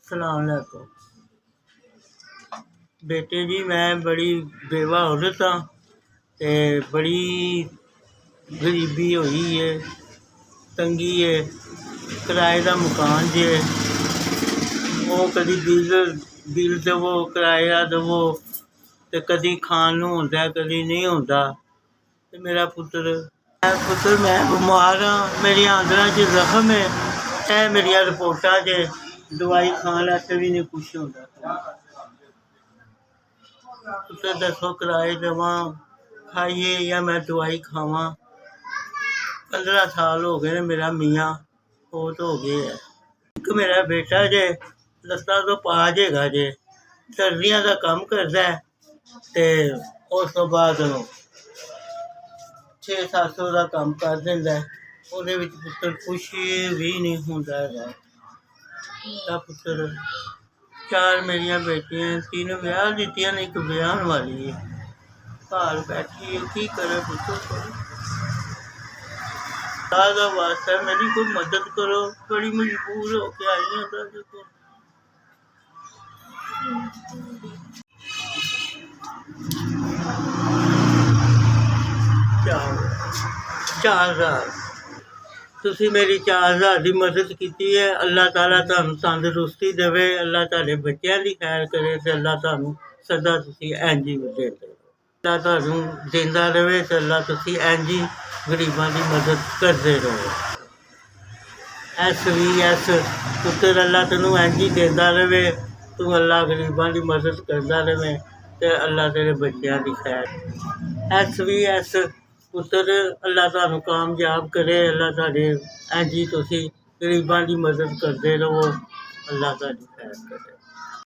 सलामकुम बेटे जी, मैं बड़ी बेवा औरत हाँ ते बड़ी गरीबी हुई है, तंगी है। किराए का मकान जे वो कभी बिल देवो, किराया देवो, तो कभी खान नूं होंदा कभी नहीं होंदा। ते मेरा पुत्र मैं बीमार हाँ, मेरी आंदरां च जख्म है। यह मेरिया रिपोर्टां जे दवाई खान वास्ते भी नहीं कुछ होंदा। पुत्र दसो किराए देवां खाइए या मैं दवाई खावां। 15 साल हो गए ने मेरा मियाँ बहुत हो गए है। एक मेरा बेटा जे लत्तां तो पाज हैगा जे, सर्दियां का काम करदा है ते उस तो बाद 600-700 का काम कर दिंदा है। ਉਹਦੇ ਵਿੱਚ ਪੁੱਤਰ ਕੁਛ ਵੀ ਨਹੀਂ ਹੁੰਦਾ ਹੈਗਾ। ਮੇਰਾ ਪੁੱਤਰ 4 ਮੇਰੀਆਂ ਬੇਟੀਆਂ, 3 ਵਿਆਹ ਦਿੱਤੀਆਂ ਨੇ, ਇੱਕ ਵਿਆਹਣ ਵਾਲੀ ਹੈ। ਘਰ ਬੈਠੀ ਹੈ, ਕੀ ਕਰੇ ਪੁੱਤਰ। ਦਾ ਵਾਸਤਾ ਮੇਰੀ ਕੋਈ ਮਦਦ ਕਰੋ, ਬੜੀ ਮਜਬੂਰ ਹੋ ਕੇ ਆਈ ਹਾਂ ਤੁਹਾਡੇ ਕੋਲ। चार हज़ार तुसी मेरी 4000 की मदद की है। अल्लाह ताला तुहानू तंदुरुस्ती देवे, अल्लाह तुहाडे बच्चों की खैर करे ते अल्लाह तुहानू सदा तुसी इंज ही देते रहो। अल्लाह तुहानू देंदा रहे ते अल्लाह तुसी इंज ही गरीबां की मदद करते रहो। SVS पुत्र अल्लाह तेनू इंज ही देंदा रहे, तू अल्लाह गरीबां की मदद करता रहे ते अल्लाह तेरे बच्चों की खैर। SVS पुत्र अल्लाह तुहानू कामयाब करे, अल्लाह तुहाडे इंज ही तुसी गरीबां की मदद करते रहो, अल्लाह तुहाडी खैर करे।